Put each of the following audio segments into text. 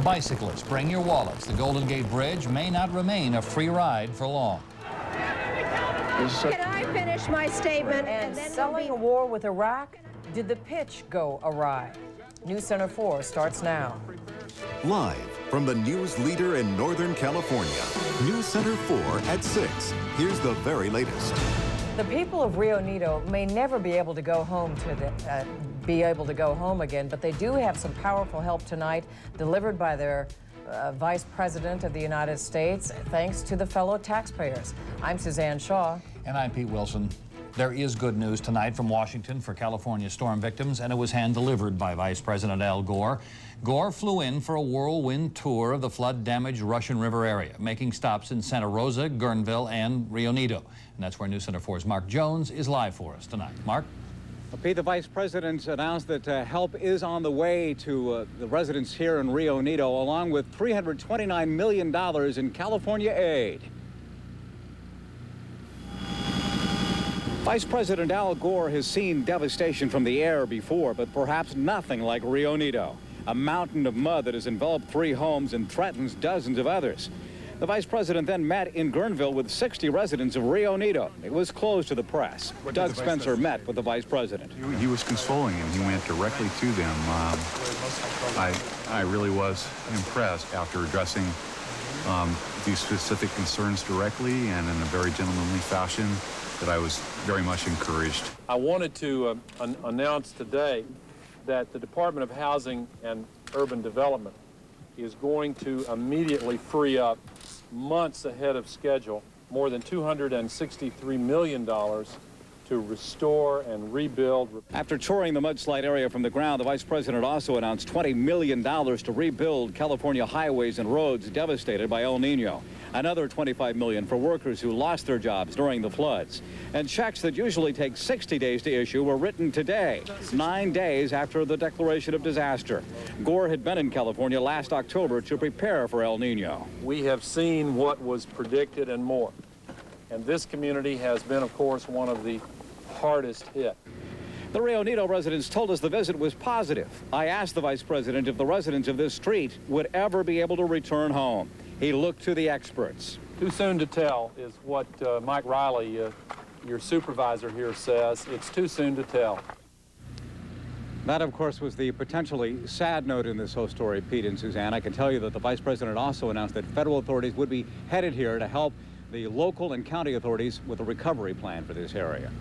Bicyclists, bring your wallets. The Golden Gate Bridge may not remain a free ride for long. Can I finish my statement? And selling a war with Iraq? Did the pitch go awry? News Center 4 starts now. Live from the news leader in Northern California, News Center 4 at 6. Here's the very latest. The people of Rio Neto may never be able to go home again, but they do have some powerful help tonight, delivered by their Vice President of the United States, thanks to the fellow taxpayers. I'm Suzanne Shaw. And I'm Pete Wilson. There is good news tonight from Washington for California storm victims, and it was hand-delivered by Vice President Al Gore. Gore flew in for a whirlwind tour of the flood-damaged Russian River area, making stops in Santa Rosa, Guerneville, and Rio Neto. And that's where News Center 4's Mark Jones is live for us tonight. Mark? Pete, the Vice President announced that help is on the way to the residents here in Rio Neto, along with $329 million in California aid. Vice President Al Gore has seen devastation from the air before, but perhaps nothing like Rio Neto. A mountain of mud that has enveloped 3 homes and threatens dozens of others. The Vice President then met in Guerneville with 60 residents of Rio Neto. It was closed to the press. Doug Spencer met with the Vice President. He was consoling him. He went directly to them. I really was impressed after addressing these specific concerns directly and in a very gentlemanly fashion, that I was very much encouraged. I wanted to announce today that the Department of Housing and Urban Development is going to immediately free up, months ahead of schedule, more than $263 million to restore and rebuild. After touring the mudslide area from the ground, the Vice President also announced $20 million to rebuild California highways and roads devastated by El Niño. Another $25 million for workers who lost their jobs during the floods. And checks that usually take 60 days to issue were written today, 9 days after the declaration of disaster. Gore had been in California last October to prepare for El Niño. We have seen what was predicted and more. And this community has been, of course, one of the hardest hit. The Rio Neto residents told us the visit was positive. I asked the Vice President if the residents of this street would ever be able to return home. He looked to the experts. Too soon to tell is what Mike Riley, your supervisor here, says. It's too soon to tell. That, of course, was the potentially sad note in this whole story, Pete and Suzanne. I can tell you that the Vice President also announced that federal authorities would be headed here to help the local and county authorities with a recovery plan for this area.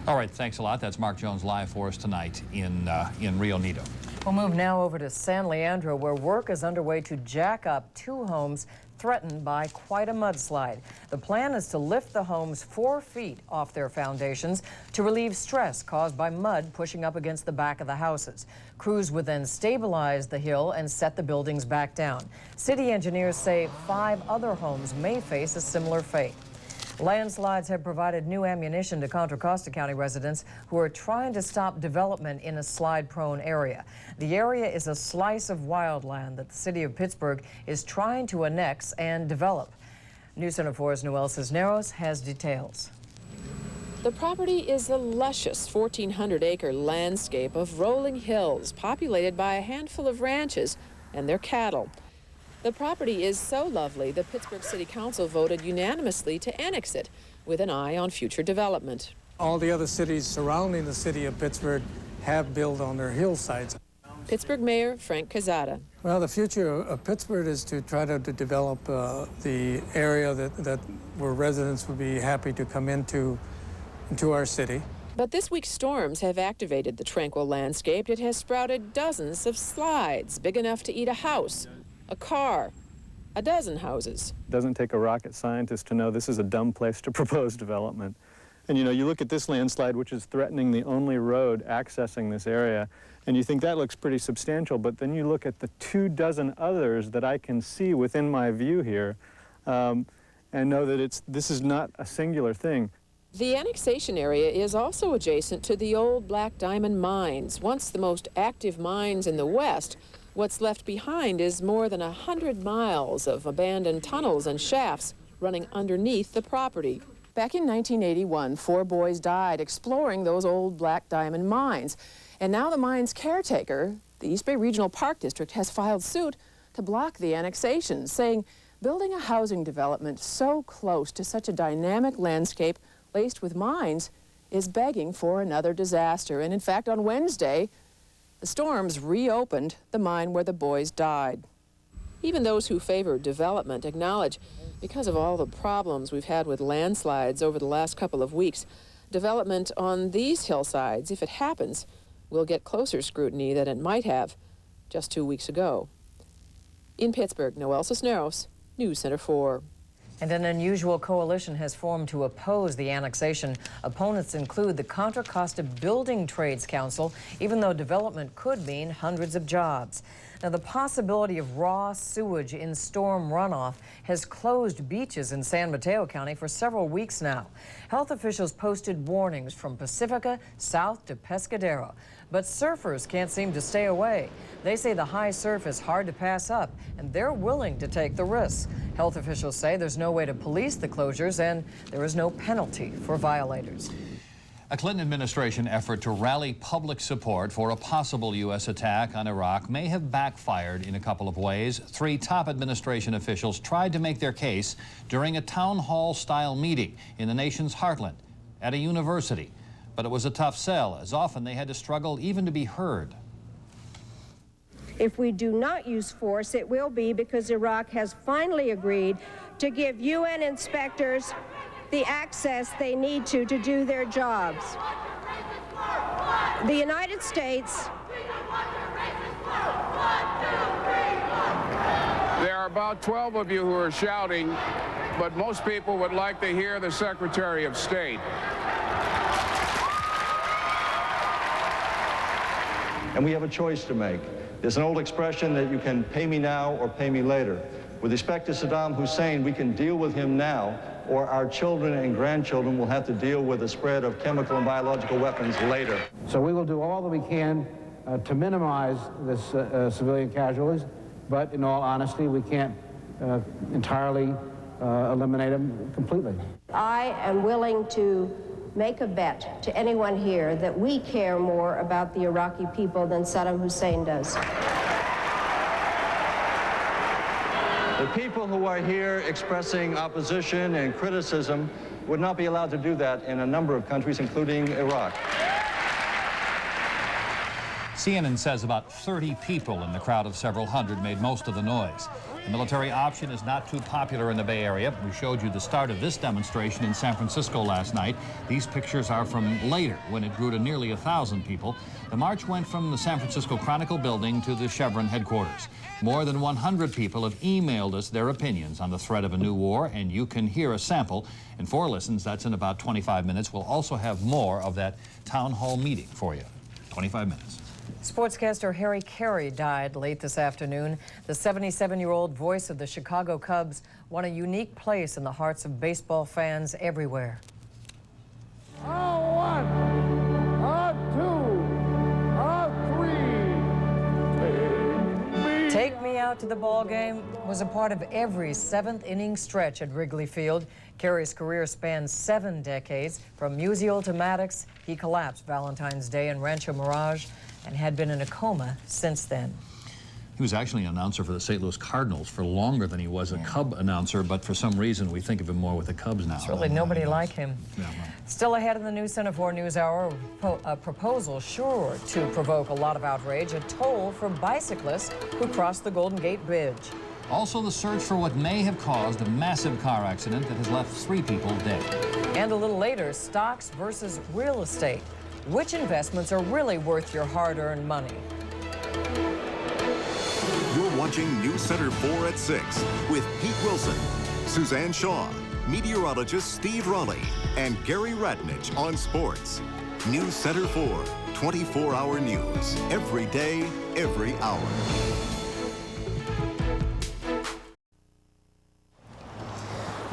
All right, thanks a lot. That's Mark Jones live for us tonight in Rio Neto. We'll move now over to San Leandro, where work is underway to jack up 2 homes threatened by quite a mudslide. The plan is to lift the homes 4 feet off their foundations to relieve stress caused by mud pushing up against the back of the houses. Crews would then stabilize the hill and set the buildings back down. City engineers say 5 other homes may face a similar fate. Landslides have provided new ammunition to Contra Costa County residents who are trying to stop development in a slide-prone area. The area is a slice of wildland that the city of Pittsburgh is trying to annex and develop. News Center 4's Noel Cisneros has details. The property is a luscious 1,400-acre landscape of rolling hills populated by a handful of ranches and their cattle. The property is so lovely, the Pittsburgh City Council voted unanimously to annex it with an eye on future development. All the other cities surrounding the city of Pittsburgh have built on their hillsides. Pittsburgh Mayor Frank Quezada. Well, the future of Pittsburgh is to try to develop the area where residents would be happy to come into our city. But this week's storms have activated the tranquil landscape. It has sprouted dozens of slides, big enough to eat a house, a car, a dozen houses. It doesn't take a rocket scientist to know this is a dumb place to propose development. And you know, you look at this landslide, which is threatening the only road accessing this area, and you think that looks pretty substantial, but then you look at the 24 others that I can see within my view here, and know that this is not a singular thing. The annexation area is also adjacent to the old Black Diamond mines, once the most active mines in the West. What's left behind is more than 100 miles of abandoned tunnels and shafts running underneath the property. Back in 1981, 4 boys died exploring those old Black Diamond mines. And now the mine's caretaker The East Bay Regional Park District has filed suit to block the annexation, saying building a housing development so close to such a dynamic landscape laced with mines is begging for another disaster. And in fact, on Wednesday, the storms reopened the mine where the boys died. Even those who favor development acknowledge, because of all the problems we've had with landslides over the last couple of weeks, development on these hillsides, if it happens, will get closer scrutiny than it might have just 2 weeks ago. In Pittsburgh, Noel Cisneros, News Center 4. And an unusual coalition has formed to oppose the annexation. Opponents include the Contra Costa Building Trades Council, even though development could mean hundreds of jobs. Now, the possibility of raw sewage in storm runoff has closed beaches in San Mateo County for several weeks now. Health officials posted warnings from Pacifica south to Pescadero. But surfers can't seem to stay away. They say the high surf is hard to pass up, and they're willing to take the risks. Health officials say there's no way to police the closures, and there is no penalty for violators. A Clinton administration effort to rally public support for a possible U.S. attack on Iraq may have backfired in a couple of ways. 3 top administration officials tried to make their case during a town hall-style meeting in the nation's heartland at a university. But it was a tough sell, as often they had to struggle even to be heard. If we do not use force, it will be because Iraq has finally agreed to give UN inspectors the access they need to do their jobs. The United States... There are about 12 of you who are shouting, but most people would like to hear the Secretary of State. And we have a choice to make. There's an old expression that you can pay me now or pay me later. With respect to Saddam Hussein, we can deal with him now, or our children and grandchildren will have to deal with the spread of chemical and biological weapons later. So we will do all that we can to minimize this civilian casualties, but in all honesty, we can't entirely eliminate them completely. I am willing to make a bet to anyone here that we care more about the Iraqi people than Saddam Hussein does. The people who are here expressing opposition and criticism would not be allowed to do that in a number of countries, including Iraq. CNN says about 30 people in the crowd of several hundred made most of the noise. The military option is not too popular in the Bay Area. We showed you the start of this demonstration in San Francisco last night. These pictures are from later, when it grew to nearly 1,000 people. The march went from the San Francisco Chronicle building to the Chevron headquarters. More than 100 people have emailed us their opinions on the threat of a new war, and you can hear a sample. In 4 listens, that's in about 25 minutes. We'll also have more of that town hall meeting for you. 25 minutes. Sportscaster Harry Carey died late this afternoon. The 77-year-old voice of the Chicago Cubs won a unique place in the hearts of baseball fans everywhere. On 1, on 2, on 3. Take Me Out to the Ball Game was a part of every 7th-inning stretch at Wrigley Field. Carey's career spanned 7 decades. From Musial to Maddox, he collapsed Valentine's Day in Rancho Mirage and had been in a coma since then. He was actually an announcer for the St. Louis Cardinals for longer than he was a Cub announcer, but for some reason we think of him more with the Cubs now. There's really nobody like him. Yeah, well. Still ahead in the News Center 4 News Hour, a proposal sure to provoke a lot of outrage, a toll for bicyclists who cross the Golden Gate Bridge. Also the search for what may have caused a massive car accident that has left 3 people dead. And a little later, stocks versus real estate. Which investments are really worth your hard-earned money? You're watching News Center 4 at 6 with Pete Wilson, Suzanne Shaw, meteorologist Steve Raleigh, and Gary Radnich on sports. News Center 4, 24-hour news, every day, every hour.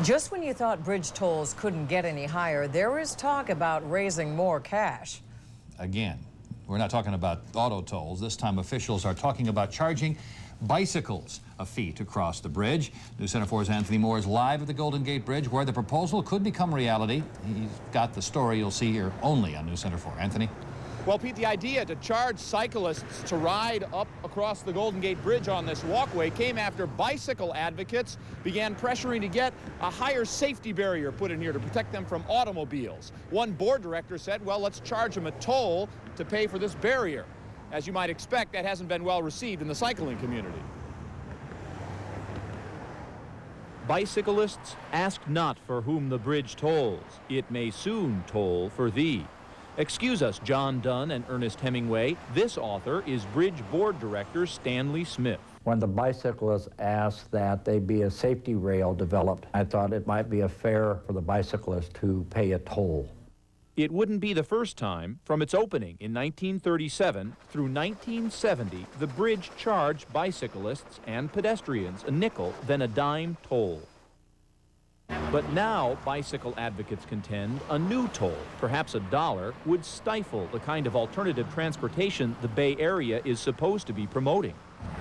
Just when you thought bridge tolls couldn't get any higher, there is talk about raising more cash. Again, we're not talking about auto tolls. This time officials are talking about charging bicycles a fee to cross the bridge. News Center 4's Anthony Moor is live at the Golden Gate Bridge, where the proposal could become reality. He's got the story you'll see here only on News Center 4. Anthony? Well, Pete, the idea to charge cyclists to ride up across the Golden Gate Bridge on this walkway came after bicycle advocates began pressuring to get a higher safety barrier put in here to protect them from automobiles. One board director said, well, let's charge them a toll to pay for this barrier. As you might expect, that hasn't been well received in the cycling community. Bicyclists, ask not for whom the bridge tolls. It may soon toll for thee. Excuse us, John Donne and Ernest Hemingway. This author is Bridge Board Director Stanley Smith. When the bicyclists asked that they be a safety rail developed, I thought it might be fair for the bicyclist to pay a toll. It wouldn't be the first time. From its opening in 1937 through 1970, the bridge charged bicyclists and pedestrians a nickel, then a dime toll. But now, bicycle advocates contend a new toll, perhaps $1, would stifle the kind of alternative transportation the Bay Area is supposed to be promoting.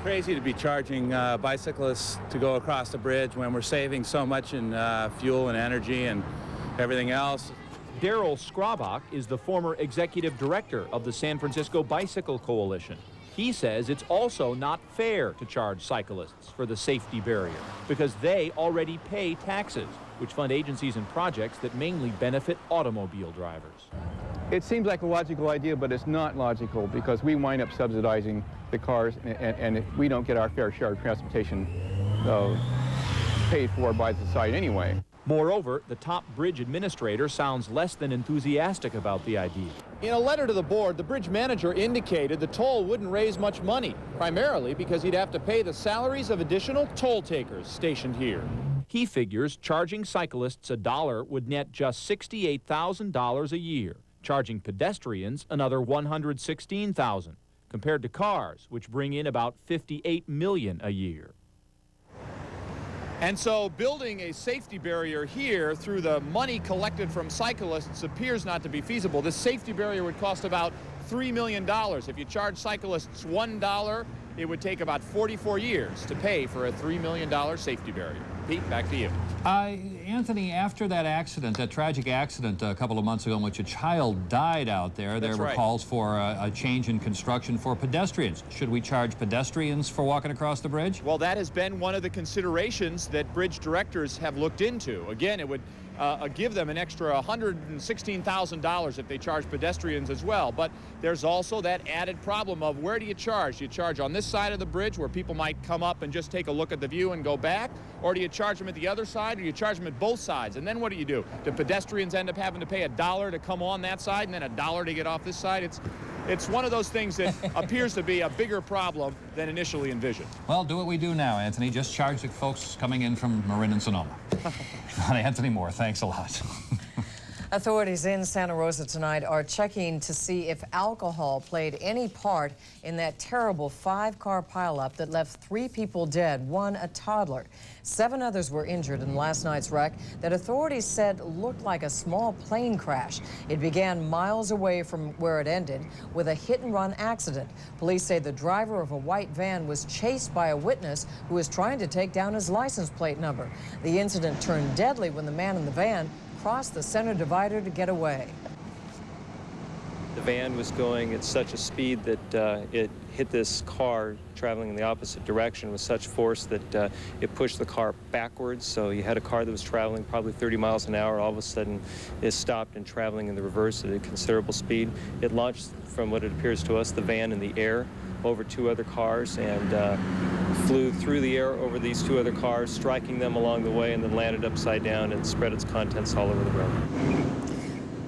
Crazy to be charging bicyclists to go across the bridge when we're saving so much in fuel and energy and everything else. Daryl Scrabach is the former executive director of the San Francisco Bicycle Coalition. He says it's also not fair to charge cyclists for the safety barrier because they already pay taxes, which fund agencies and projects that mainly benefit automobile drivers. It seems like a logical idea, but it's not logical because we wind up subsidizing the cars and we don't get our fair share of transportation paid for by the society anyway. Moreover, the top bridge administrator sounds less than enthusiastic about the idea. In a letter to the board, the bridge manager indicated the toll wouldn't raise much money, primarily because he'd have to pay the salaries of additional toll takers stationed here. He figures charging cyclists $1 would net just $68,000 a year, charging pedestrians another $116,000, compared to cars, which bring in about $58 million a year. And so building a safety barrier here through the money collected from cyclists appears not to be feasible. This safety barrier would cost about $3 million. If you charge cyclists $1, it would take about 44 years to pay for a $3 million safety barrier. Pete, back to you. Anthony, after that accident, that tragic accident a couple of months ago in which a child died out there, there were calls for a change in construction for pedestrians. Should we charge pedestrians for walking across the bridge? Well, that has been one of the considerations that bridge directors have looked into. Again, it would give them an extra $116,000 if they charge pedestrians as well. But there's also that added problem of where do you charge? Do you charge on this side of the bridge where people might come up and just take a look at the view and go back? Or do you charge them at the other side, or do you charge them at both sides? And then what do? Do pedestrians end up having to pay $1 to come on that side and then $1 to get off this side? It's one of those things that appears to be a bigger problem than initially envisioned. Well, do what we do now, Anthony. Just charge the folks coming in from Marin and Sonoma. Anthony Moore, thanks a lot. Authorities in Santa Rosa tonight are checking to see if alcohol played any part in that terrible 5-car pileup that left 3 people dead, 1 a toddler. 7 others were injured in last night's wreck that authorities said looked like a small plane crash. It began miles away from where it ended with a hit-and-run accident. Police say the driver of a white van was chased by a witness who was trying to take down his license plate number. The incident turned deadly when the man in the van crossed the center divider to get away. The van was going at such a speed that it hit this car traveling in the opposite direction with such force that it pushed the car backwards. So you had a car that was traveling probably 30 miles an hour. All of a sudden, it stopped and traveling in the reverse at a considerable speed. It launched, from what it appears to us, the van in the air over 2 other cars and flew through the air over these 2 other cars, striking them along the way, and then landed upside down and spread its contents all over the road.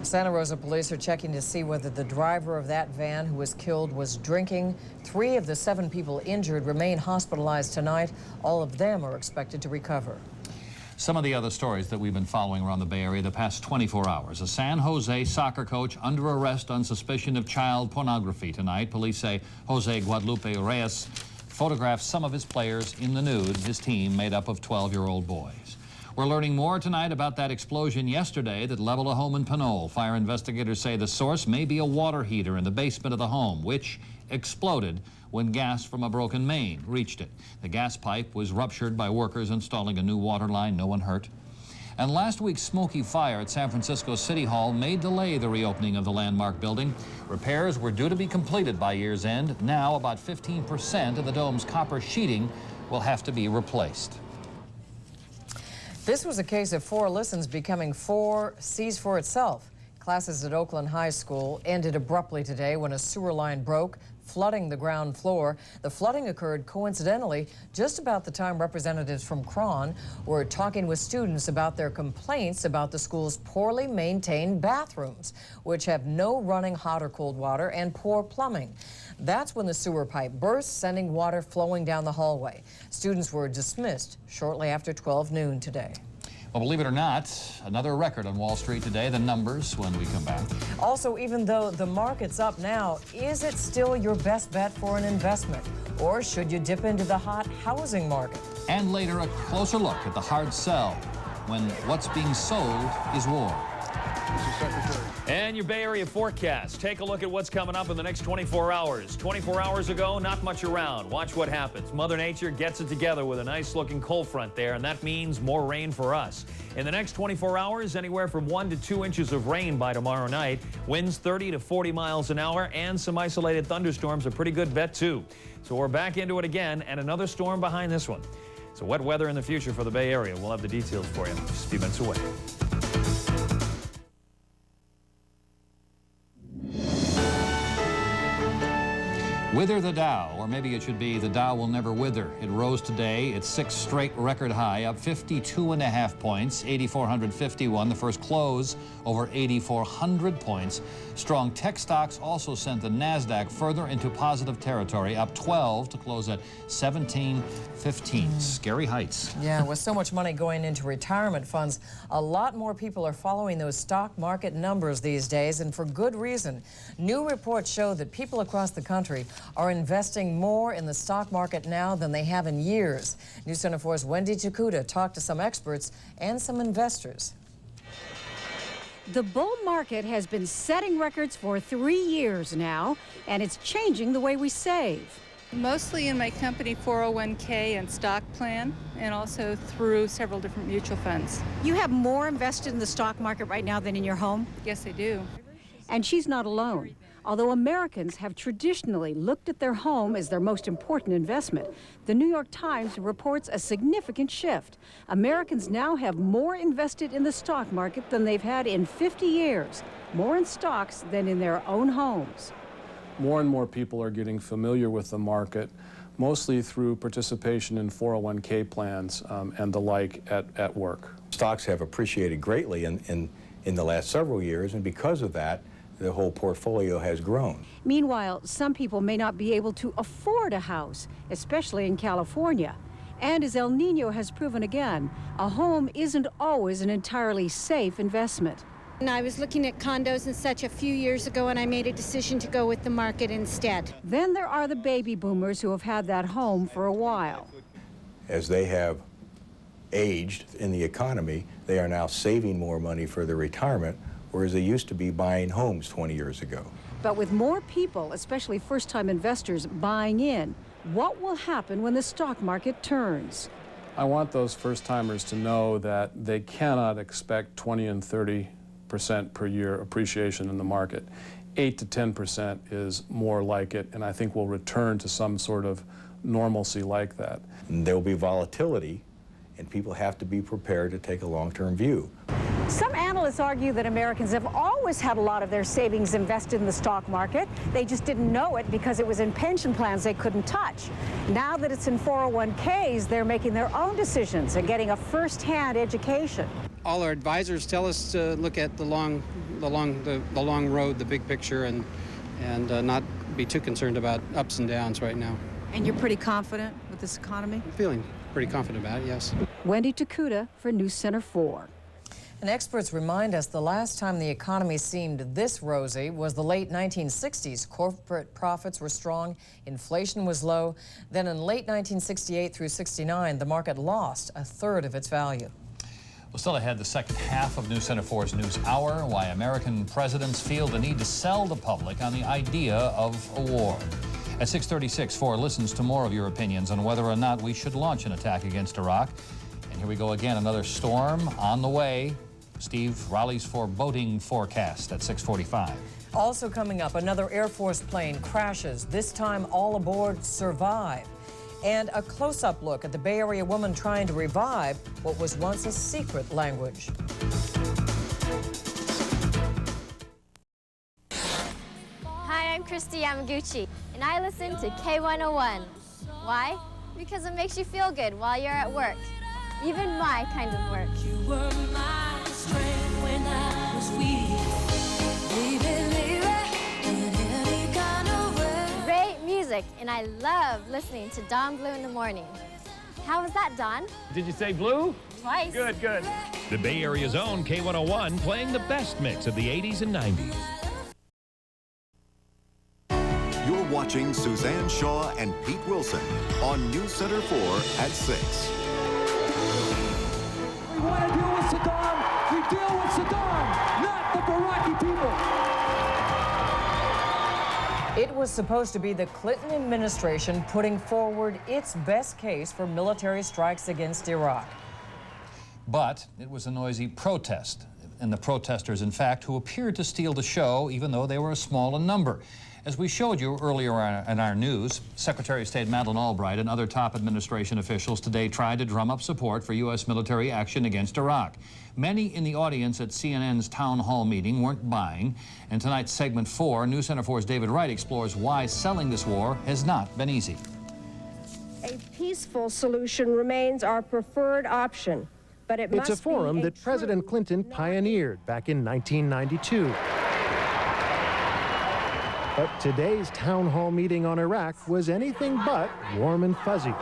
Santa Rosa police are checking to see whether the driver of that van who was killed was drinking. 3 of the 7 people injured remain hospitalized tonight. All of them are expected to recover. Some of the other stories that we've been following around the Bay Area the past 24 hours. A San Jose soccer coach under arrest on suspicion of child pornography tonight. Police say Jose Guadalupe Reyes photographed some of his players in the nude, his team made up of 12-year-old boys. We're learning more tonight about that explosion yesterday that leveled a home in Pinole. Fire investigators say the source may be a water heater in the basement of the home, which exploded when gas from a broken main reached it. The gas pipe was ruptured by workers installing a new water line. No one hurt. And last week's smoky fire at San Francisco City Hall may delay the reopening of the landmark building. Repairs were due to be completed by year's end. Now, about 15% of the dome's copper sheeting will have to be replaced. This was a case of 4 listens becoming 4 C's for itself. Classes at Oakland High School ended abruptly today when a sewer line broke, flooding the ground floor. The flooding occurred coincidentally just about the time representatives from KRON were talking with students about their complaints about the school's poorly maintained bathrooms, which have no running hot or cold water and poor plumbing. That's when the sewer pipe burst, sending water flowing down the hallway. Students were dismissed shortly after 12 noon today. Well, believe it or not, another record on Wall Street today. The numbers when we come back. Also, even though the market's up now, is it still your best bet for an investment? Or should you dip into the hot housing market? And later, a closer look at the hard sell when what's being sold is war. Mr. Secretary. And your Bay Area forecast. Take a look at what's coming up in the next 24 hours. 24 hours ago, not much around. Watch what happens. Mother Nature gets it together with a nice-looking cold front there, and that means more rain for us. In the next 24 hours, anywhere from 1 to 2 inches of rain by tomorrow night. Winds 30 to 40 miles an hour, and some isolated thunderstorms. A pretty good bet, too. So we're back into it again, and another storm behind this one. So wet weather in the future for the Bay Area. We'll have the details for you just a few minutes away. Wither the Dow, or maybe it should be the Dow will never wither. It rose today, its 6th straight record high, up 52.5 points, 8,451. The first close over 8,400 points. Strong tech stocks also sent the NASDAQ further into positive territory, up 12 to close at 1715. Scary heights. Yeah, with so much money going into retirement funds, a lot more people are following those stock market numbers these days, and for good reason. New reports show that people across the country are investing more in the stock market now than they have in years. News Center 4's Wendy Takuda talked to some experts and some investors. The bull market has been setting records for 3 years now, and it's changing the way we save. Mostly in my company 401k and stock plan, and also through several different mutual funds. You have more invested in the stock market right now than in your home? Yes, I do. And she's not alone. Although Americans have traditionally looked at their home as their most important investment, the New York Times reports a significant shift. Americans now have more invested in the stock market than they've had in 50 years, more in stocks than in their own homes. More and more people are getting familiar with the market, mostly through participation in 401k plans and the like at work. Stocks have appreciated greatly in the last several years, and because of that, the whole portfolio has grown. Meanwhile, some people may not be able to afford a house, especially in California. And as El Niño has proven again, a home isn't always an entirely safe investment. And I was looking at condos and such a few years ago, and I made a decision to go with the market instead. Then there are the baby boomers who have had that home for a while. As they have aged in the economy, they are now saving more money for their retirement, whereas they used to be buying homes 20 years ago. But with more people, especially first-time investors, buying in, what will happen when the stock market turns? I want those first-timers to know that they cannot expect 20 and 30% per year appreciation in the market. 8 to 10% is more like it, and I think we'll return to some sort of normalcy like that. And there will be volatility, and people have to be prepared to take a long-term view. Some analysts argue that Americans have always had a lot of their savings invested in the stock market. They just didn't know it because it was in pension plans they couldn't touch. Now that it's in 401ks, they're making their own decisions and getting a first-hand education. All our advisors tell us to look at the long road, the big picture, and not be too concerned about ups and downs right now. And you're pretty confident with this economy? I'm feeling pretty confident about it, yes. Wendy Takuda for News Center 4. And experts remind us the last time the economy seemed this rosy was the late 1960s. Corporate profits were strong, inflation was low. Then in late 1968 through 69, the market lost a third of its value. Well, still ahead, the second half of News Center 4's News Hour, why American presidents feel the need to sell the public on the idea of a war. At 6:36, 4 listens to more of your opinions on whether or not we should launch an attack against Iraq. Here we go again, another storm on the way. Steve Raleigh's foreboding forecast at 6:45. Also coming up, another Air Force plane crashes. This time, all aboard survive. And a close-up look at the Bay Area woman trying to revive what was once a secret language. Hi, I'm Christy Yamaguchi, and I listen to K101. Why? Because it makes you feel good while you're at work. Even my kind of work. You were my strength when I was weak. Great music, and I love listening to Dawn Blue in the morning. How was that, Dawn? Did you say blue? Twice. Good, good. The Bay Area's own K101 playing the best mix of the 80s and 90s. You're watching Suzanne Shaw and Pete Wilson on News Center 4 at 6. We want to deal with Saddam. We deal with Saddam, not the Iraqi people. It was supposed to be the Clinton administration putting forward its best case for military strikes against Iraq. But it was a noisy protest, and the protesters, in fact, who appeared to steal the show, even though they were a small in number. As we showed you earlier in our news, Secretary of State Madeleine Albright and other top administration officials today tried to drum up support for U.S. military action against Iraq. Many in the audience at CNN's town hall meeting weren't buying, and tonight's segment 4, News Center 4's David Wright explores why selling this war has not been easy. A peaceful solution remains our preferred option, but it must It's a forum that President Clinton pioneered back in 1992. But today's town hall meeting on Iraq was anything but warm and fuzzy.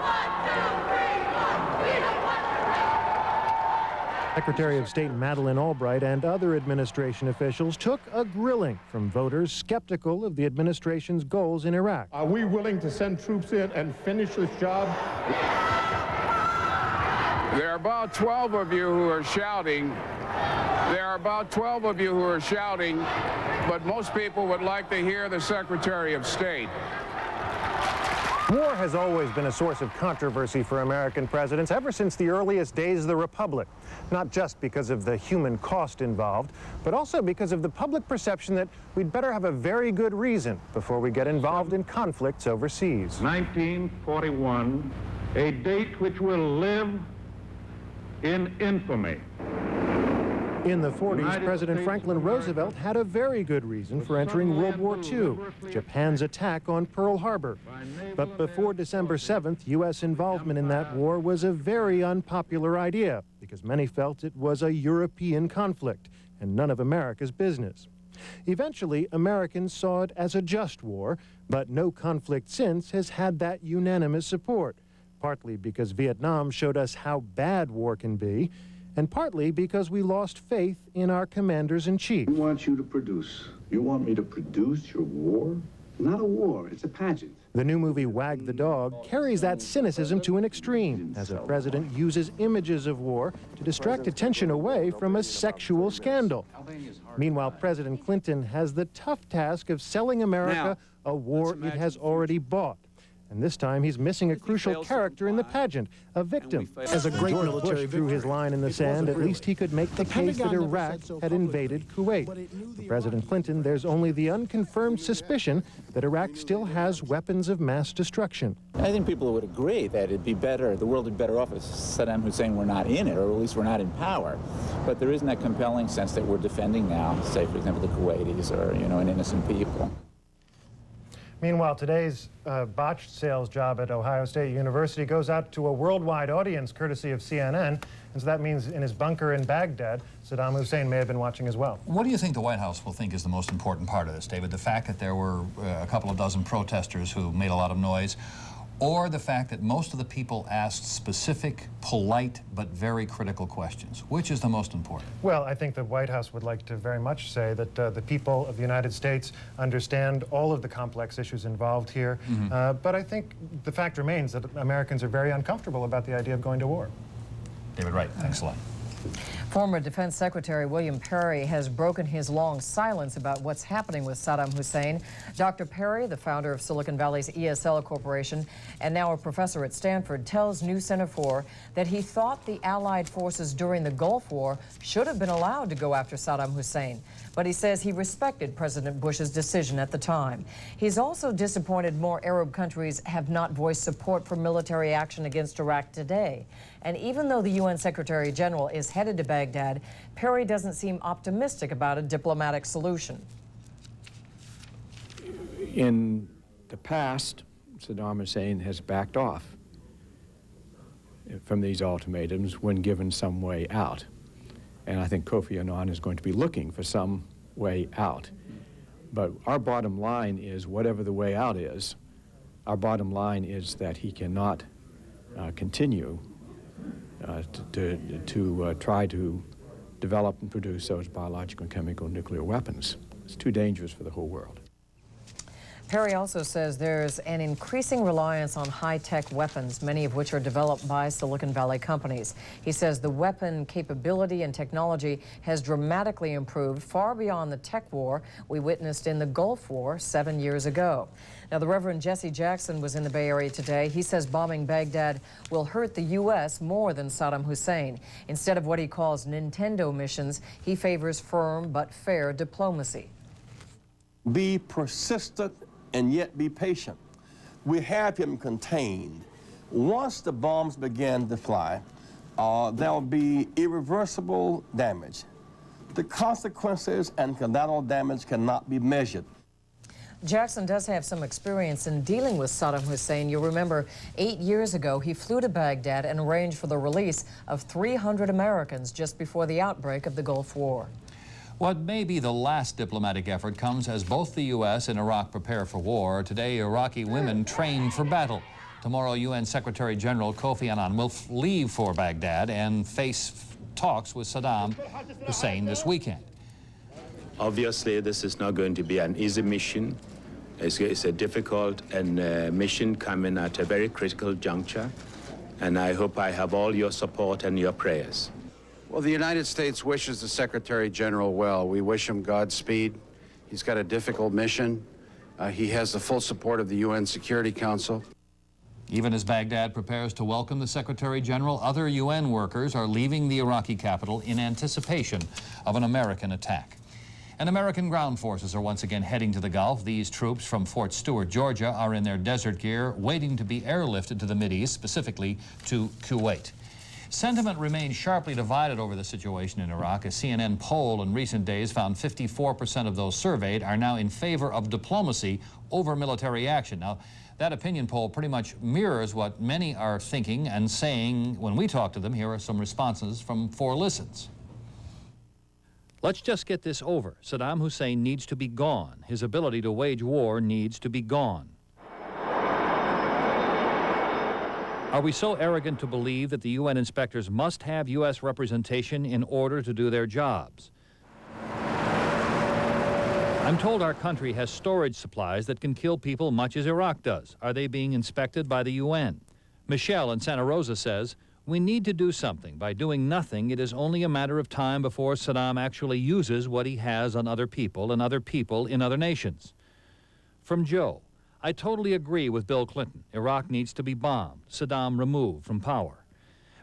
Secretary of State Madeleine Albright and other administration officials took a grilling from voters skeptical of the administration's goals in Iraq. Are we willing to send troops in and finish this job? There are about 12 of you who are shouting. There are about 12 of you who are shouting, but most people would like to hear the Secretary of State. War has always been a source of controversy for American presidents ever since the earliest days of the Republic. Not just because of the human cost involved, but also because of the public perception that we'd better have a very good reason before we get involved in conflicts overseas. 1941, a date which will live in infamy. In the 40s, President Franklin Roosevelt had a very good reason for entering World War II, Japan's attack on Pearl Harbor. But before December 7th, U.S. involvement in that war was a very unpopular idea because many felt it was a European conflict and none of America's business. Eventually, Americans saw it as a just war, but no conflict since has had that unanimous support, partly because Vietnam showed us how bad war can be, and partly because we lost faith in our commanders-in-chief. We want you to produce. You want me to produce your war? Not a war, it's a pageant. The new movie Wag the Dog carries that cynicism to an extreme as a president uses images of war to distract attention away from a sexual scandal. Meanwhile, President Clinton has the tough task of selling America a war it has already bought. And this time, he's missing a crucial character in the pageant, a victim. As a great military Bush drew his line in the sand, at least he could make the case that Iraq had invaded Kuwait. For President Clinton, there's only the unconfirmed suspicion that Iraq still has weapons of mass destruction. I think people would agree that it'd be better, the world would be better off if Saddam Hussein were not in it, or at least we're not in power. But there isn't that compelling sense that we're defending now, say, for example, the Kuwaitis or, an innocent people. Meanwhile, today's botched sales job at Ohio State University goes out to a worldwide audience courtesy of CNN, and so that means in his bunker in Baghdad, Saddam Hussein may have been watching as well. What do you think the White House will think is the most important part of this, David? The fact that there were a couple of dozen protesters who made a lot of noise, or the fact that most of the people asked specific, polite, but very critical questions? Which is the most important? Well, I think the White House would like to very much say that the people of the United States understand all of the complex issues involved here. But I think the fact remains that Americans are very uncomfortable about the idea of going to war. David Wright, thanks a lot. Former Defense Secretary William Perry has broken his long silence about what's happening with Saddam Hussein. Dr. Perry, the founder of Silicon Valley's ESL Corporation and now a professor at Stanford, tells New Center 4 that he thought the Allied forces during the Gulf War should have been allowed to go after Saddam Hussein. But he says he respected President Bush's decision at the time. He's also disappointed more Arab countries have not voiced support for military action against Iraq today. And even though the UN Secretary General is headed to Baghdad, Perry doesn't seem optimistic about a diplomatic solution. In the past, Saddam Hussein has backed off from these ultimatums when given some way out. And I think Kofi Annan is going to be looking for some way out. But our bottom line is, whatever the way out is, our bottom line is that he cannot continue to try to develop and produce those biological and chemical nuclear weapons. It's too dangerous for the whole world. Perry also says there's an increasing reliance on high-tech weapons, many of which are developed by Silicon Valley companies. He says the weapon capability and technology has dramatically improved far beyond the tech war we witnessed in the Gulf War 7 years ago. Now, the Reverend Jesse Jackson was in the Bay Area today. He says bombing Baghdad will hurt the U.S. more than Saddam Hussein. Instead of what he calls Nintendo missions, he favors firm but fair diplomacy. Be persistent and yet be patient. We have him contained. Once the bombs begin to fly, there will be irreversible damage. The consequences and collateral damage cannot be measured. Jackson does have some experience in dealing with Saddam Hussein. You'll remember 8 years ago, he flew to Baghdad and arranged for the release of 300 Americans just before the outbreak of the Gulf War. What may be the last diplomatic effort comes as both the U.S. and Iraq prepare for war. Today, Iraqi women train for battle. Tomorrow, UN Secretary General Kofi Annan will leave for Baghdad and face talks with Saddam Hussein this weekend. Obviously, this is not going to be an easy mission. It's a difficult mission coming at a very critical juncture, and I hope I have all your support and your prayers. Well, the United States wishes the Secretary General well. We wish him Godspeed. He's got a difficult mission. He has the full support of the UN Security Council. Even as Baghdad prepares to welcome the Secretary General, other UN workers are leaving the Iraqi capital in anticipation of an American attack. And American ground forces are once again heading to the Gulf. These troops from Fort Stewart, Georgia, are in their desert gear, waiting to be airlifted to the Mideast, specifically to Kuwait. Sentiment remains sharply divided over the situation in Iraq. A CNN poll in recent days found 54% of those surveyed are now in favor of diplomacy over military action. Now, that opinion poll pretty much mirrors what many are thinking and saying when we talk to them. Here are some responses from 4 Listens. Let's just get this over. Saddam Hussein needs to be gone. His ability to wage war needs to be gone. Are we so arrogant to believe that the UN inspectors must have U.S. representation in order to do their jobs? I'm told our country has storage supplies that can kill people much as Iraq does. Are they being inspected by the UN? Michelle in Santa Rosa says, we need to do something. By doing nothing, it is only a matter of time before Saddam actually uses what he has on other people and other people in other nations. From Joe, I totally agree with Bill Clinton. Iraq needs to be bombed, Saddam removed from power.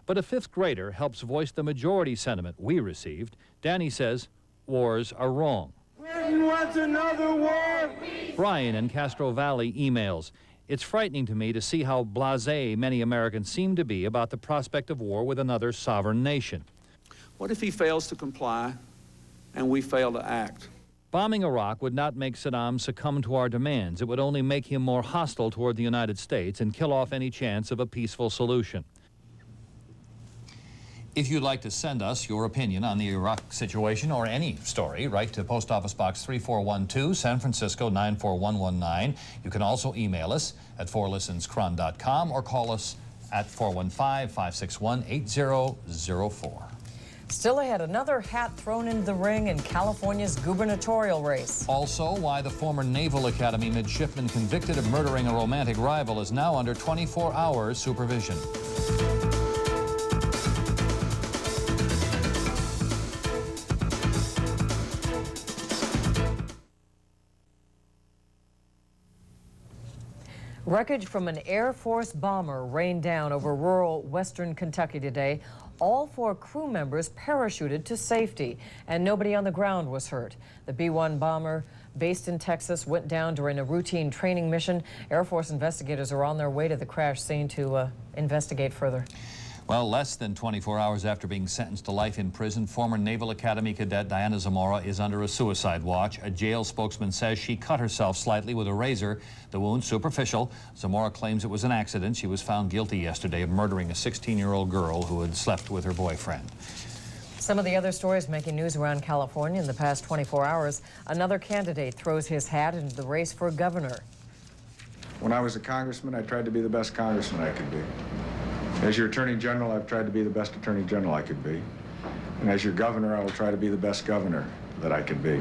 But a 5th grader helps voice the majority sentiment we received. Danny says, wars are wrong. Britain wants another war. Brian in Castro Valley emails, it's frightening to me to see how blasé many Americans seem to be about the prospect of war with another sovereign nation. What if he fails to comply and we fail to act? Bombing Iraq would not make Saddam succumb to our demands. It would only make him more hostile toward the United States and kill off any chance of a peaceful solution. If you'd like to send us your opinion on the Iraq situation or any story, write to Post Office Box 3412, San Francisco 94119. You can also email us at 4listenscron.com or call us at 415-561-8004. Still ahead, another hat thrown into the ring in California's gubernatorial race. Also, why the former Naval Academy midshipman convicted of murdering a romantic rival is now under 24-hour supervision. Wreckage from an Air Force bomber rained down over rural western Kentucky today. All 4 crew members parachuted to safety, and nobody on the ground was hurt. The B-1 bomber, based in Texas, went down during a routine training mission. Air Force investigators are on their way to the crash scene to investigate further. Well, less than 24 hours after being sentenced to life in prison, former Naval Academy cadet Diana Zamora is under a suicide watch. A jail spokesman says she cut herself slightly with a razor. The wound superficial. Zamora claims it was an accident. She was found guilty yesterday of murdering a 16-year-old girl who had slept with her boyfriend. Some of the other stories making news around California in the past 24 hours. Another candidate throws his hat into the race for governor. When I was a congressman, I tried to be the best congressman I could be. As your Attorney General, I've tried to be the best Attorney General I could be. And as your governor, I will try to be the best governor that I could be.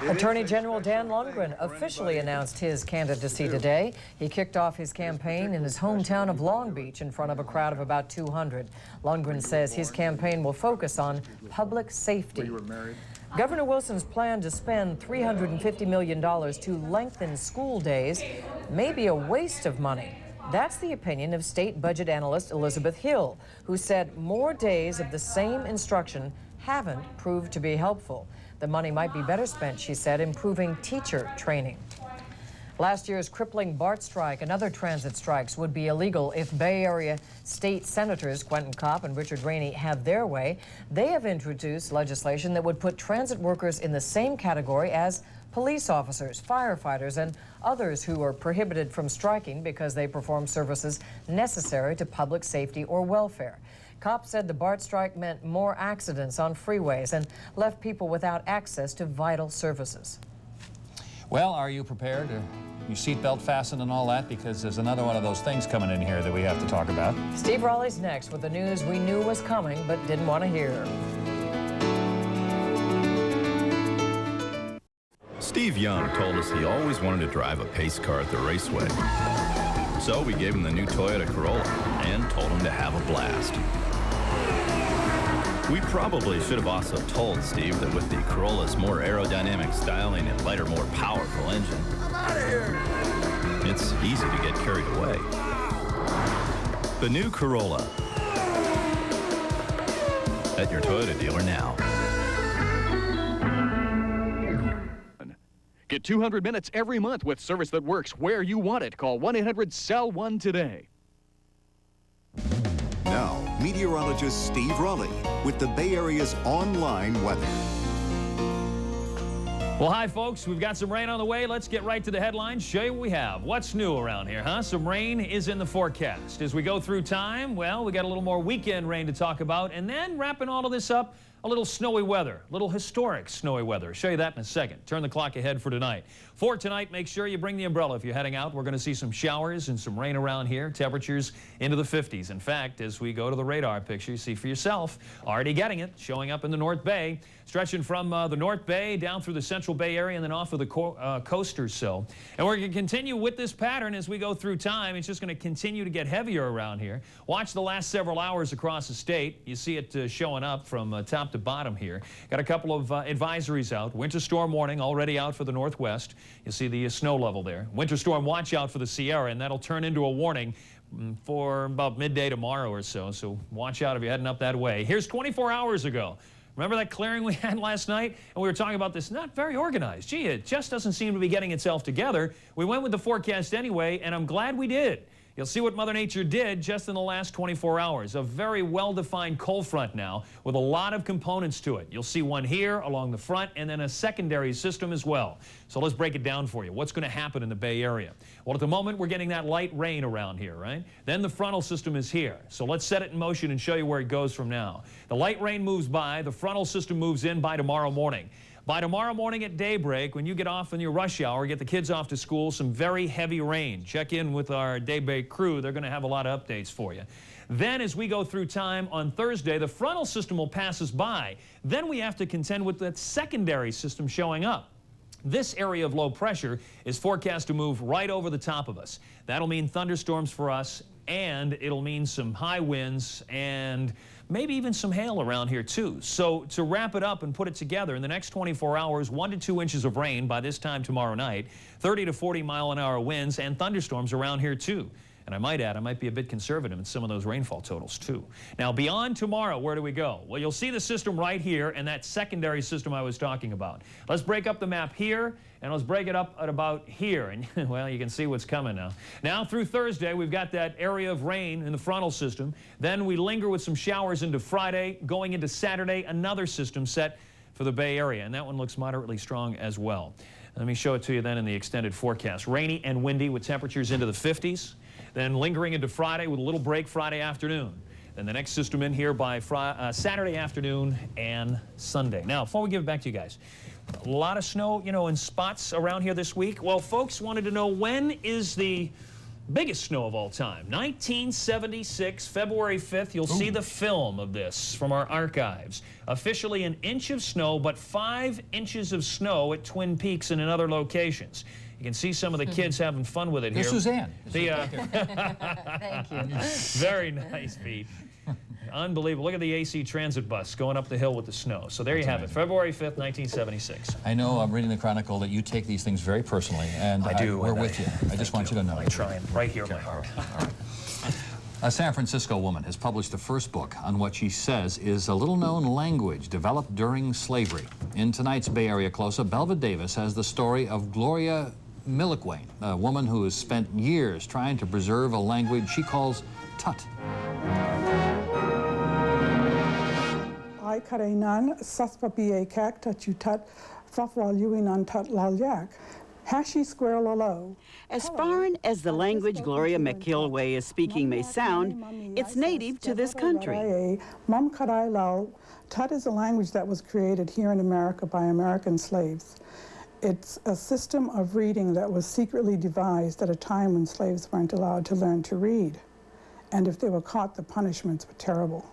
Attorney General Dan Lundgren officially announced his candidacy today. He kicked off his campaign in his hometown of Long Beach in front of a crowd of about 200. Lundgren says his campaign will focus on public safety. Governor Wilson's plan to spend $350 million to lengthen school days may be a waste of money. That's the opinion of state budget analyst Elizabeth Hill, who said more days of the same instruction haven't proved to be helpful. The money might be better spent, she said, improving teacher training. Last year's crippling BART strike and other transit strikes would be illegal if Bay Area state senators Quentin Kopp and Richard Rainey had their way. They have introduced legislation that would put transit workers in the same category as police officers, firefighters, and others who are prohibited from striking because they perform services necessary to public safety or welfare. Kopp said the BART strike meant more accidents on freeways and left people without access to vital services. Well, are you prepared? Are your seatbelt fastened and all that? Because there's another one of those things coming in here that we have to talk about. Steve Raleigh's next with the news we knew was coming but didn't want to hear. Steve Young told us he always wanted to drive a pace car at the raceway. So we gave him the new Toyota Corolla and told him to have a blast. We probably should have also told Steve that with the Corolla's more aerodynamic styling and lighter, more powerful engine, it's easy to get carried away. The new Corolla at your Toyota dealer now. Get 200 minutes every month with service that works where you want it. Call 1-800-SELL-1 today. Now, meteorologist Steve Raleigh with the Bay Area's online weather. Well, hi, folks. We've got some rain on the way. Let's get right to the headlines, show you what we have. What's new around here, huh? Some rain is in the forecast. As we go through time, well, we got a little more weekend rain to talk about, and then wrapping all of this up, a little snowy weather, a little historic snowy weather. Show you that in a second. Turn the clock ahead for tonight. For tonight, make sure you bring the umbrella if you're heading out. We're going to see some showers and some rain around here. Temperatures into the 50s. In fact, as we go to the radar picture, you see for yourself, already getting it, showing up in the North Bay, stretching from the North Bay down through the Central Bay Area and then off of the coast or so. And we're going to continue with this pattern as we go through time. It's just going to continue to get heavier around here. Watch the last several hours across the state. You see it showing up from top to bottom here. Got a couple of advisories out. Winter storm warning already out for the Northwest. You see the snow level there. Winter storm watch out for the Sierra, and that'll turn into a warning for about midday tomorrow or so. So watch out if you're heading up that way. Here's 24 hours ago. Remember that clearing we had last night? And we were talking about this not very organized. Gee, it just doesn't seem to be getting itself together. We went with the forecast anyway, and I'm glad we did. You'll see what Mother Nature did just in the last 24 hours. A very well-defined cold front now with a lot of components to it. You'll see one here along the front and then a secondary system as well. So let's break it down for you. What's going to happen in the Bay Area? Well, at the moment, we're getting that light rain around here, right? Then the frontal system is here. So let's set it in motion and show you where it goes from now. The light rain moves by. The frontal system moves in by tomorrow morning. By tomorrow morning at daybreak, when you get off in your rush hour, get the kids off to school, some very heavy rain. Check in with our daybreak crew. They're going to have a lot of updates for you. Then as we go through time on Thursday, the frontal system will pass us by. Then we have to contend with that secondary system showing up. This area of low pressure is forecast to move right over the top of us. That'll mean thunderstorms for us, and it'll mean some high winds and maybe even some hail around here too. So to wrap it up and put it together, in the next 24 hours, 1 to 2 inches of rain by this time tomorrow night, 30 to 40 mile-an-hour winds and thunderstorms around here too. And I might add, I might be a bit conservative in some of those rainfall totals too. Now, beyond tomorrow, where do we go? Well, you'll see the system right here and that secondary system I was talking about. Let's break up the map here, and let's break it up at about here. And, well, you can see what's coming now. Now, through Thursday, we've got that area of rain in the frontal system. Then we linger with some showers into Friday. Going into Saturday, another system set for the Bay Area, and that one looks moderately strong as well. Let me show it to you then in the extended forecast. Rainy and windy with temperatures into the 50s. Then lingering into Friday with a little break Friday afternoon. Then the next system in here by Saturday afternoon and Sunday. Now, before we give it back to you guys, a lot of snow, you know, in spots around here this week. Well, folks wanted to know, when is the biggest snow of all time? 1976, February 5th. You'll see the film of this from our archives. Officially an inch of snow, but 5 inches of snow at Twin Peaks and in other locations. You can see some of the kids having fun with it here. Suzanne. Thank you. Very nice, Pete. Unbelievable. Look at the AC transit bus going up the hill with the snow. So there you have it, February 5th, 1976. I know, I'm reading the Chronicle, that you take these things very personally, and I do. We're with you. I just want you to know. I try, right here in my heart. A San Francisco woman has published the first book on what she says is a little-known language developed during slavery. In tonight's Bay Area Close-Up, Belva Davis has the story of Gloria McIlwain, a woman who has spent years trying to preserve a language she calls Tut. I kareinan saspapi kak tut fafwaluinan tut lalyak. Hashi square lolo. As foreign as the language Gloria McIlwain is speaking may sound, it's native to this country. Mam karai lal. Tut is a language that was created here in America by American slaves. It's a system of reading that was secretly devised at a time when slaves weren't allowed to learn to read. And if they were caught, the punishments were terrible.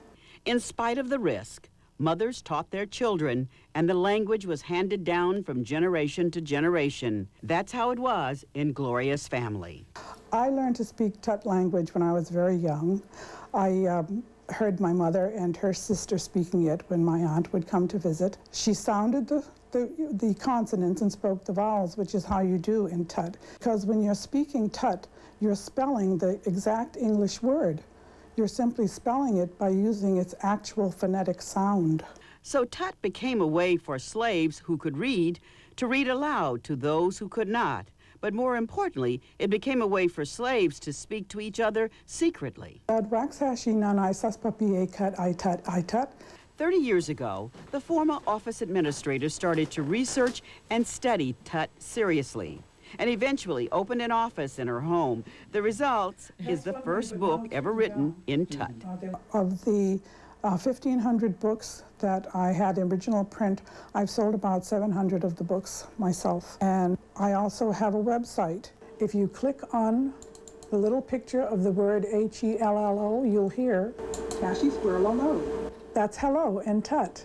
In spite of the risk, mothers taught their children, and the language was handed down from generation to generation. That's how it was in Gloria's family. I learned to speak Tut language when I was very young. I heard my mother and her sister speaking it when my aunt would come to visit. She sounded the consonants and spoke the vowels, which is how you do in Tut. Because when you're speaking Tut, you're spelling the exact English word. You're simply spelling it by using its actual phonetic sound. So Tut became a way for slaves who could read to read aloud to those who could not. But more importantly, it became a way for slaves to speak to each other secretly. 30 years ago, the former office administrator started to research and study Tut seriously, and eventually opened an office in her home. The result is the first book ever written in Tut. Of the 1,500 books that I had in original print, I've sold about 700 of the books myself. And I also have a website. If you click on the little picture of the word H-E-L-L-O, you'll hear Tashi Squirrel-O. That's hello in Tut.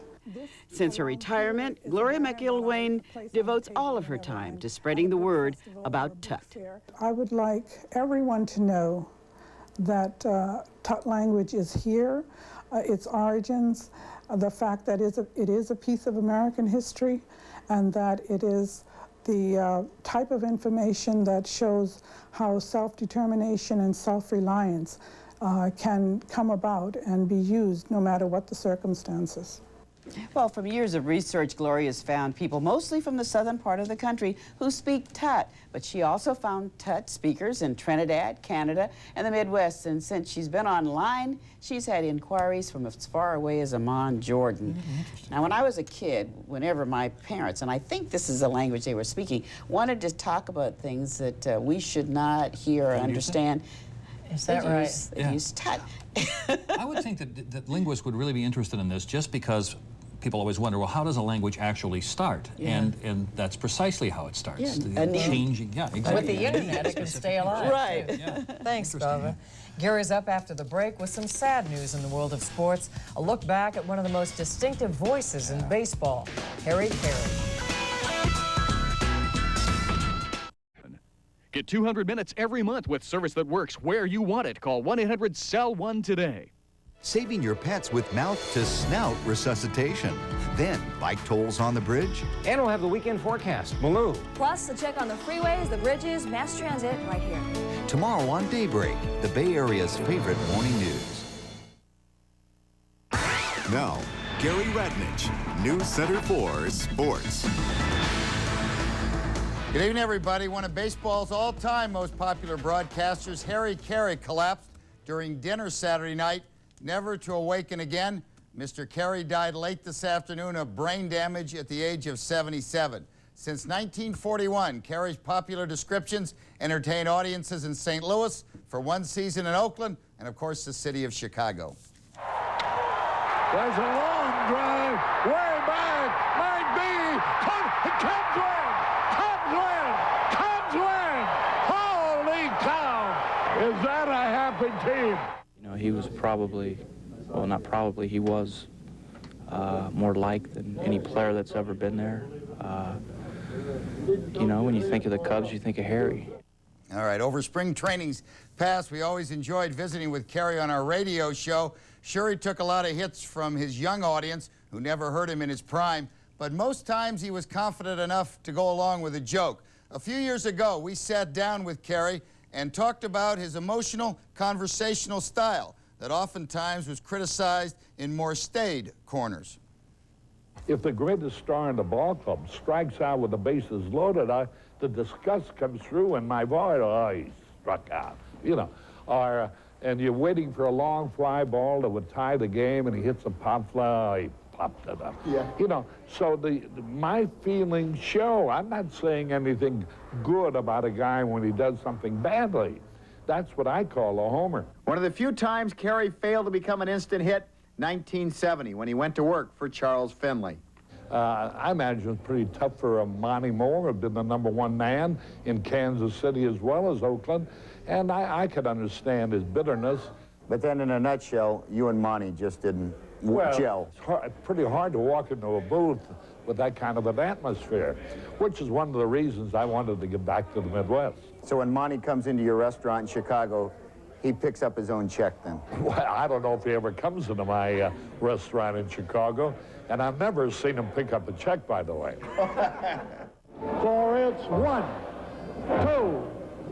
Since her retirement, Gloria McIlwain devotes all of her time to spreading the word about Tut. I would like everyone to know that Tut language is here, its origins, the fact that it is a piece of American history, and that it is the type of information that shows how self-determination and self-reliance can come about and be used no matter what the circumstances. Well, from years of research, Gloria's found people mostly from the southern part of the country who speak Tut, but she also found Tut speakers in Trinidad, Canada, and the Midwest. And since she's been online, she's had inquiries from as far away as Amman, Jordan. Now, when I was a kid, whenever my parents, and I think this is the language they were speaking, wanted to talk about things that we should not hear or understand, is that right? They use Tut. I would think that linguists would really be interested in this, just because people always wonder, well, how does a language actually start? Yeah. And that's precisely how it starts. Yeah. Changing, yeah, exactly. With the internet, it can stay alive. Right. Yeah. Thanks, Belva. Gary's up after the break with some sad news in the world of sports. A look back at one of the most distinctive voices in baseball, Harry Carey. Get 200 minutes every month with service that works where you want it. Call 1-800-SELL-1 today. Saving your pets with mouth-to-snout resuscitation. Then, bike tolls on the bridge. And we'll have the weekend forecast. Malou. Plus, a check on the freeways, the bridges, mass transit right here. Tomorrow on Daybreak, the Bay Area's favorite morning news. Now, Gary Radnich, News Center 4 Sports. Good evening, everybody. One of baseball's all-time most popular broadcasters, Harry Carey, collapsed during dinner Saturday night, never to awaken again. Mr. Carey died late this afternoon of brain damage at the age of 77. Since 1941, Carey's popular descriptions entertained audiences in St. Louis, for one season in Oakland, and of course the city of Chicago. There's a long drive, way back, might be, Cubs win! Holy cow! Is that a happy team? You know, he was probably, well, not probably, he was more liked than any player that's ever been there. You know, when you think of the Cubs, you think of Harry. All right, over spring trainings past, we always enjoyed visiting with Carey on our radio show. Sure, he took a lot of hits from his young audience, who never heard him in his prime, but most times he was confident enough to go along with a joke. A few years ago, we sat down with Carey and talked about his emotional, conversational style that oftentimes was criticized in more staid corners. If the greatest star in the ball club strikes out with the bases loaded, the disgust comes through in my voice. Oh, he struck out, you know. Or, and you're waiting for a long fly ball that would tie the game, and he hits a pop fly. Oh, he popped it up. Yeah. You know, so my feelings show. I'm not saying anything good about a guy when he does something badly. That's what I call a homer. One of the few times Carey failed to become an instant hit, 1970, when he went to work for Charles Finley. I imagine it's pretty tough for Monty Moore, who been the #1 man in Kansas City as well as Oakland, and I could understand his bitterness. But then in a nutshell, you and Monty just didn't gel. It's pretty hard to walk into a booth with that kind of an atmosphere, which is one of the reasons I wanted to get back to the Midwest. So when Monty comes into your restaurant in Chicago, he picks up his own check then? Well, I don't know if he ever comes into my restaurant in Chicago, and I've never seen him pick up a check, by the way. So it's 1, 2,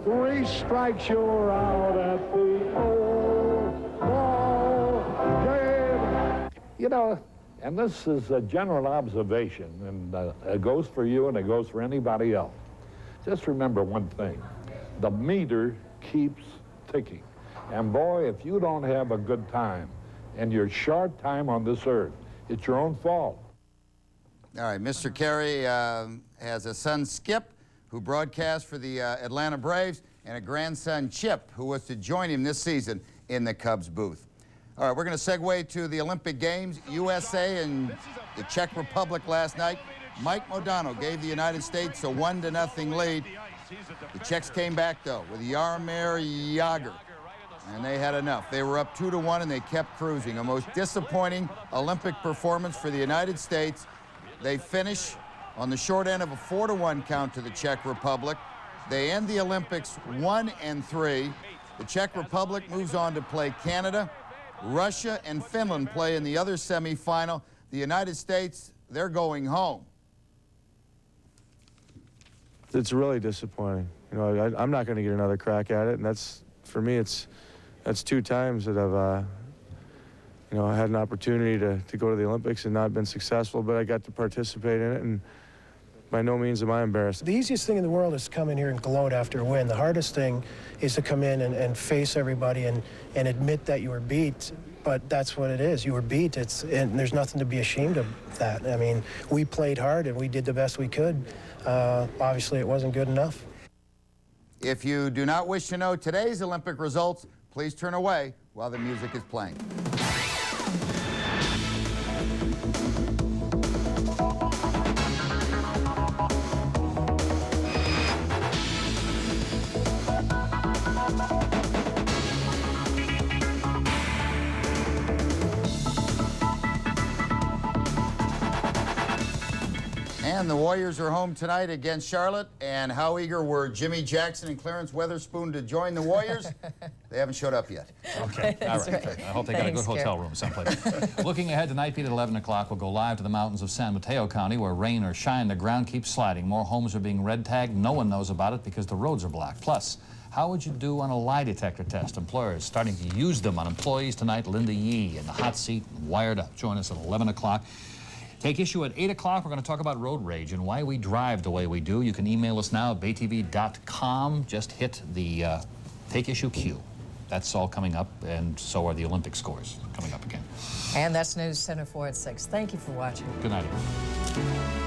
3 strikes, you're out at the old ball game. You know, and this is a general observation, and it goes for you and it goes for anybody else. Just remember one thing. The meter keeps ticking. And boy, if you don't have a good time and your short time on this earth, it's your own fault. All right, Mr. Carey has a son, Skip, who broadcasts for the Atlanta Braves, and a grandson, Chip, who was to join him this season in the Cubs booth. All right, we're going to segue to the Olympic Games. USA and the Czech Republic last night. Mike Modano gave the United States a 1-0 lead. The Czechs came back, though, with Jaromir Jagr, and they had enough. They were up 2-1, and they kept cruising. A most disappointing Olympic performance for the United States. They finish on the short end of a 4-1 count to the Czech Republic. They end the Olympics 1-3. The Czech Republic moves on to play Canada. Russia and Finland play in the other semifinal. The United States, they're going home. It's really disappointing. You know, I'm not going to get another crack at it, and that's, for me, that's 2 times that I've, you know, had an opportunity to go to the Olympics and not been successful, but I got to participate in it, and by no means am I embarrassed. The easiest thing in the world is to come in here and gloat after a win. The hardest thing is to come in and face everybody and admit that you were beat. But that's what it is. You were beat. And there's nothing to be ashamed of that. I mean, we played hard and we did the best we could. Obviously, it wasn't good enough. If you do not wish to know today's Olympic results, please turn away while the music is playing. And the Warriors are home tonight against Charlotte. And how eager were Jimmy Jackson and Clarence Weatherspoon to join the Warriors? They haven't showed up yet. Okay, all right. I hope they got a good hotel room someplace. Looking ahead tonight, Pete, at 11 o'clock, we'll go live to the mountains of San Mateo County, where rain or shine, the ground keeps sliding. More homes are being red tagged. No one knows about it because the roads are blocked. Plus, how would you do on a lie detector test? Employers starting to use them on employees tonight. Linda Yee in the hot seat, wired up. Join us at 11 o'clock. Take issue at 8 o'clock. We're going to talk about road rage and why we drive the way we do. You can email us now at baytv.com. Just hit the Take Issue Q. That's all coming up, and so are the Olympic scores coming up again. And that's News Center 4 at 6. Thank you for watching. Good night, everyone.